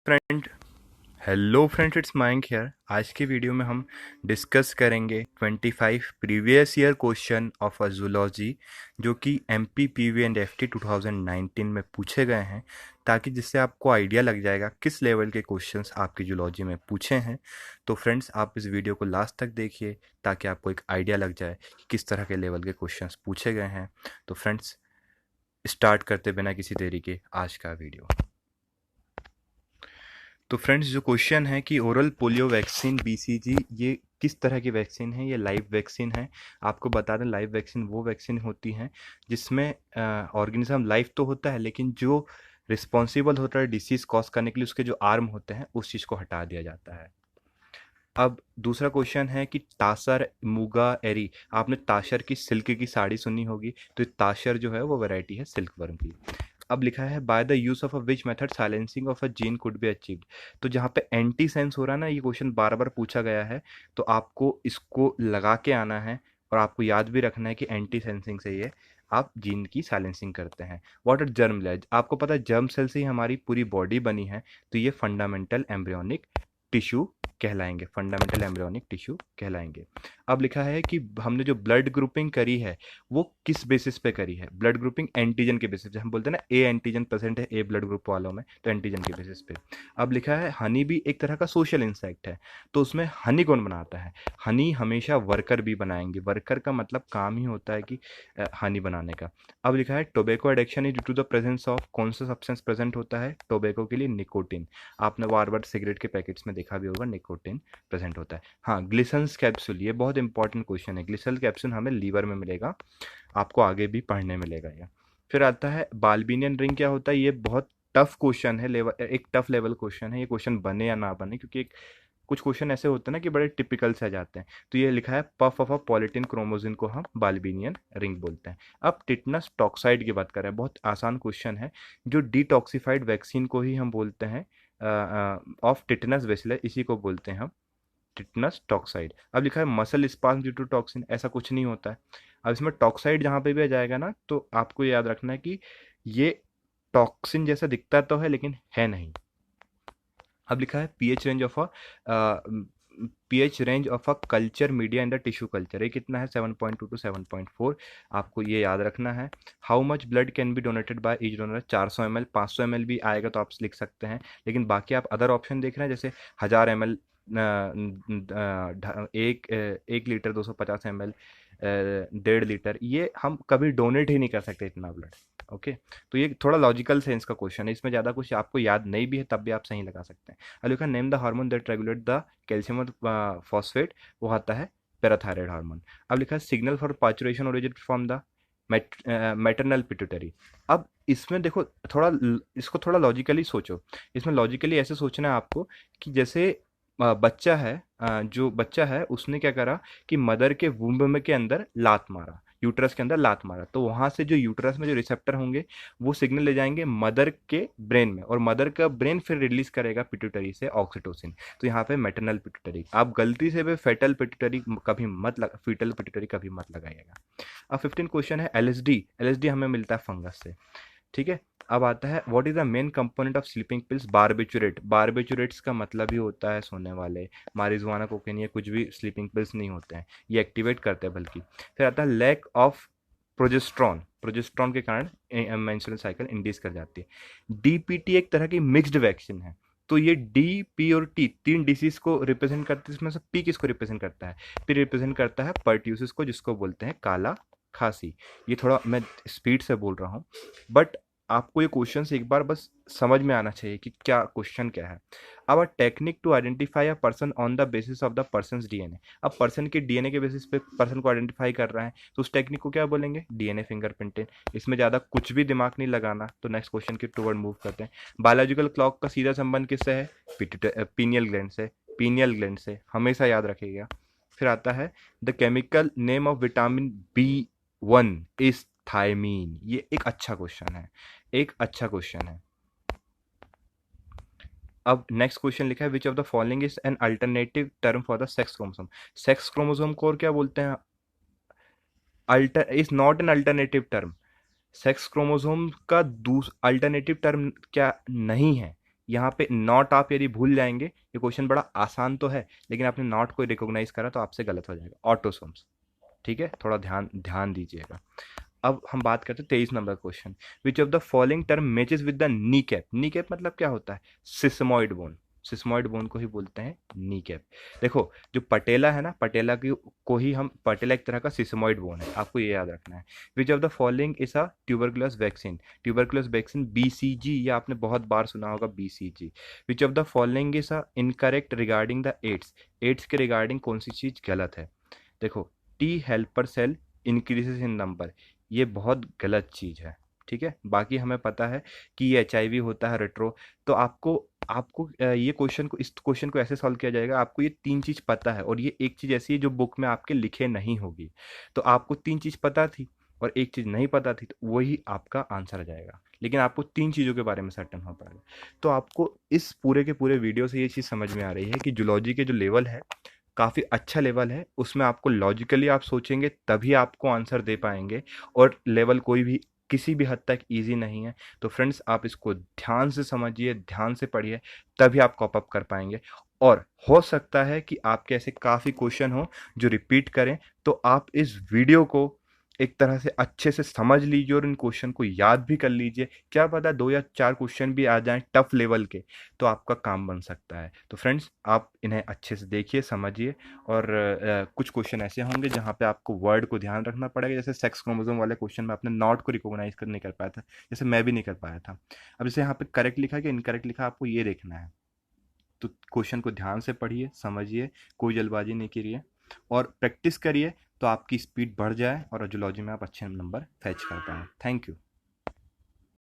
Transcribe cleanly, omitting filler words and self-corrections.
Friend hello friends, it's Mayank here. आज के video में हम डिस्कस करेंगे 25 previous year question of a zoology जो कि एमपी पीवी एंड एफटी 2019 में पूछे गए हैं, ताकि जिससे आपको आइडिया लग जाएगा किस लेवल के क्वेश्चंस आपकी जूलॉजी में पूछे हैं। तो फ्रेंड्स, आप इस वीडियो को लास्ट तक देखिए ताकि आपको एक आइडिया लग जाए कि किस तरह के लेवल के क्वेश्चंस पूछे गए हैं। तो फ्रेंड्स, स्टार्ट करते बिना किसी देरी के आज का वीडियो। तो फ्रेंड्स, जो क्वेश्चन है कि ओरल पोलियो वैक्सीन बीसीजी ये किस तरह की वैक्सीन है, ये लाइव वैक्सीन है। आपको बता दें, लाइव वैक्सीन वो वैक्सीन होती हैं जिसमें ऑर्गेनिज्म लाइव तो होता है, लेकिन जो रिस्पॉन्सिबल होता है डिसीज कॉज करने के लिए, उसके जो आर्म होते हैं उस चीज़ को हटा दिया जाता है। अब दूसरा क्वेश्चन है कि तासर मूगा एरी, आपने ताशर की सिल्क की साड़ी सुनी होगी, तो ताशर जो है वो वैरायटी है सिल्क वर्म की। अब लिखा है by the use of a which method silencing of a gene could be achieved. तो जहाँ पे एंटी सेंस हो रहा है ना, ये क्वेश्चन बार बार पूछा गया है, तो आपको इसको लगा के आना है और आपको याद भी रखना है कि एंटी सेंसिंग से ये आप जीन की साइलेंसिंग करते हैं। व्हाट आर जर्म सेल्स, आपको पता है जर्म सेल से ही हमारी पूरी बॉडी बनी है, तो ये फंडामेंटल एम्ब्रियोनिक टिश्यू कहलाएंगे, फंडामेंटल एम्ब्रियोनिक टिश्यू कहलाएंगे। अब लिखा है कि हमने जो ब्लड ग्रुपिंग करी है वो किस बेसिस पे करी है। ब्लड ग्रुपिंग एंटीजन के बेसिस पे, हम बोलते हैं ना ए एंटीजन प्रेजेंट है ए ब्लड ग्रुप वालों में, तो एंटीजन के बेसिस पे। अब लिखा है हनी भी एक तरह का सोशल इंसेक्ट है, तो उसमें हनी कौन बनाता है। हनी हमेशा वर्कर भी बनाएंगे, वर्कर का मतलब काम ही होता है कि हनी बनाने का। अब लिखा है tobacco addiction is due to the presence of, कौन सा सब्सटेंस प्रेजेंट होता है टोबैको के लिए, निकोटिन। आपने बार बार सिगरेट के पैकेट्स में देखा भी होगा निकोटिन प्रेजेंट होता है। हाँ, ग्लिसन्स कैप्सूल, ये बहुत इंपॉर्टेंट क्वेश्चन है। ग्लिसल कैप्सूल हमें लीवर में मिलेगा, आपको आगे भी पढ़ने मिलेगा ये। फिर आता है बाल्बिनियन रिंग क्या होता है, ये बहुत टफ क्वेश्चन है, लेवल एक टफ लेवल क्वेश्चन है। ये क्वेश्चन बने या ना बने, क्योंकि एक कुछ क्वेश्चन ऐसे होते हैं ना कि बड़े टिपिकल से आ जाते हैं। तो ये लिखा है पफ ऑफ अ पॉलिटिन क्रोमोजिन को हम बाल्बिनियन रिंग बोलते हैं। अब टिटनस टॉक्साइड की बात कर रहे हैं, बहुत आसान क्वेश्चन है। जो डिटॉक्सिफाइड वैक्सीन को ही हम बोलते हैं ऑफ टिटनस बेसिलस, इसी को बोलते हैं हम टिटनस टॉक्साइड। अब लिखा है muscle spasm due to toxin, ऐसा कुछ नहीं होता है। अब इसमें टॉक्साइड जहाँ पे भी आ जाएगा ना, तो आपको याद रखना है कि ये टॉक्सिन जैसा दिखता तो है लेकिन है नहीं। अब लिखा है pH range of a culture media in the tissue culture, ये कितना है 7.2 टू 7.4, आपको ये याद रखना है। How much blood can be donated by each donor, 400 ml, 500 ml भी आएगा तो आप लिख सकते हैं, लेकिन बाकी आप अदर ऑप्शन देख रहे हैं जैसे 1000 ml, 1 लीटर 250 ml, 1.5 लीटर, ये हम कभी डोनेट ही नहीं कर सकते इतना ब्लड। ओके, तो ये थोड़ा लॉजिकल सेंस का क्वेश्चन है, इसमें ज़्यादा कुछ आपको याद नहीं भी है तब भी आप सही लगा सकते हैं। अलिका name the hormone that regulate the calcium phosphate, वो आता है पैराथायराइड हार्मोन। अब लिखा है signal for parturition originate from the maternal pituitary. अब इसमें देखो, इसको थोड़ा लॉजिकली सोचो। इसमें लॉजिकली ऐसे सोचना है आपको कि जैसे बच्चा है, जो बच्चा है उसने क्या करा कि मदर के वुम्ब में के अंदर लात मारा, यूट्रस के अंदर लात मारा, तो वहां से जो यूट्रस में जो रिसेप्टर होंगे वो सिग्नल ले जाएंगे मदर के ब्रेन में, और मदर का ब्रेन फिर रिलीज करेगा पिट्यूटरी से ऑक्सीटोसिन। तो यहाँ पे मैटरनल पिट्यूटरी, आप गलती से भी फेटल पिट्यूटरी कभी मत लगा, फीटल पिट्यूटरी कभी मत लगाइएगा। अब 15 क्वेश्चन है एलएसडी। एलएसडी हमें मिलता है फंगस से, ठीक है। अब आता है what is the main component of sleeping pills, barbiturate. Barbiturates का मतलब ही होता है सोने वाले, मारिजुआना कोकेन, ये कुछ भी स्लीपिंग पिल्स नहीं होते हैं, ये एक्टिवेट करते हैं बल्कि। फिर आता है लैक ऑफ प्रोजेस्ट्रॉन, प्रोजेस्ट्रॉन के कारण मेंस्ट्रुअल साइकिल इंड्यूस कर जाती है। डीपीटी एक तरह की मिक्स्ड वैक्सीन है, तो ये डी, पी और टी तीन डिसीज को रिप्रेजेंट करते हैं। इसमें से पी किसको रिप्रेजेंट करता है, पी रिप्रेजेंट करता है पर्ट्यूसिस को, जिसको बोलते हैं काला खांसी। ये थोड़ा मैं स्पीड से बोल रहा हूँ, बट आपको ये क्वेश्चन से एक बार बस समझ में आना चाहिए कि क्या क्वेश्चन क्या है। अब technique to identify a person on the basis of the person DNA, अब पर्सन के डीएनए के बेसिस पे पर्सन को आइडेंटिफाई कर रहा है, तो उस टेक्निक को क्या बोलेंगे, डीएनए फिंगरप्रिंटिंग। इसमें ज़्यादा कुछ भी दिमाग नहीं लगाना, तो नेक्स्ट क्वेश्चन के टूवर्ड मूव करते हैं। बायोलॉजिकल क्लॉक का सीधा संबंध किससे है, पीनियल ग्लैंड से, पीनियल ग्लैंड से, हमेशा याद रखिएगा। फिर आता है the chemical name of vitamin B1 is thiamine, ये एक अच्छा क्वेश्चन है, एक अच्छा क्वेश्चन है। अब नेक्स्ट क्वेश्चन लिखा है which of the following is an alternative term for the sex chromosome. Sex chromosome को और क्या बोलते हैं, alter is not an alternative term. Sex chromosome का अल्टरनेटिव टर्म क्या नहीं है, यहाँ पे नॉट आप यदि भूल जाएंगे, ये क्वेश्चन बड़ा आसान तो है लेकिन आपने नॉट को रिकॉग्नाइज करा तो आपसे गलत हो जाएगा। ऑटोसोम्स, ठीक है, थोड़ा ध्यान ध्यान दीजिएगा। अब हम बात करते हैं 23 number question. Which of the following term matches with the knee cap. Knee cap मतलब क्या होता है? Sesamoid bone. सिस्मोइड बोन को ही बोलते हैं नी कैप। देखो जो पटेला है ना, पटेला की को ही हम, पटेला एक तरह का सिस्मोइड बोन है, आपको ये याद रखना है। Which of the following is a tuberculous vaccine. Tuberculous vaccine BCG, ये आपने बहुत बार सुना होगा BCG. Which of the following is a incorrect regarding the AIDS. AIDS के रिगार्डिंग कौन सी चीज गलत है? देखो, T helper cell increases in number, ये बहुत गलत चीज़ है, ठीक है। बाकी हमें पता है कि ये एचआईवी होता है रेट्रो। तो आपको आपको ये क्वेश्चन को, इस क्वेश्चन को ऐसे सॉल्व किया जाएगा, आपको ये तीन चीज़ पता है और ये एक चीज़ ऐसी है जो बुक में आपके लिखे नहीं होगी। तो आपको तीन चीज़ पता थी और एक चीज़ नहीं पता थी, तो वही आपका आंसर आ जाएगा, लेकिन आपको तीन चीज़ों के बारे में सर्टन हो पड़ेगा। तो आपको इस पूरे के पूरे वीडियो से ये चीज़ समझ में आ रही है कि जूलॉजी के जो लेवल है काफ़ी अच्छा लेवल है, उसमें आपको लॉजिकली आप सोचेंगे तभी आपको आंसर दे पाएंगे, और लेवल कोई भी किसी भी हद तक इजी नहीं है। तो फ्रेंड्स, आप इसको ध्यान से समझिए, ध्यान से पढ़िए, तभी आप कॉप अप कर पाएंगे। और हो सकता है कि आपके ऐसे काफ़ी क्वेश्चन हो जो रिपीट करें, तो आप इस वीडियो को एक तरह से अच्छे से समझ लीजिए और इन क्वेश्चन को याद भी कर लीजिए। क्या पता 2 या 4 क्वेश्चन भी आ जाएं टफ लेवल के, तो आपका काम बन सकता है। तो फ्रेंड्स, आप इन्हें अच्छे से देखिए, समझिए। और कुछ क्वेश्चन ऐसे होंगे जहाँ पे आपको वर्ड को ध्यान रखना पड़ेगा, जैसे सेक्स क्रोमोसोम वाले क्वेश्चन में आपने नॉट को रिकॉग्नाइज कर नहीं कर पाया था, जैसे मैं भी नहीं कर पाया था। अब जैसे यहाँ पे करेक्ट लिखा कि इनकरेक्ट लिखा, आपको ये देखना है। तो क्वेश्चन को ध्यान से पढ़िए, समझिए, कोई जल्दबाजी नहीं करिए और प्रैक्टिस करिए, तो आपकी स्पीड बढ़ जाए और जूलॉजी में आप अच्छे नंबर फैच कर पाएँ। Thank you.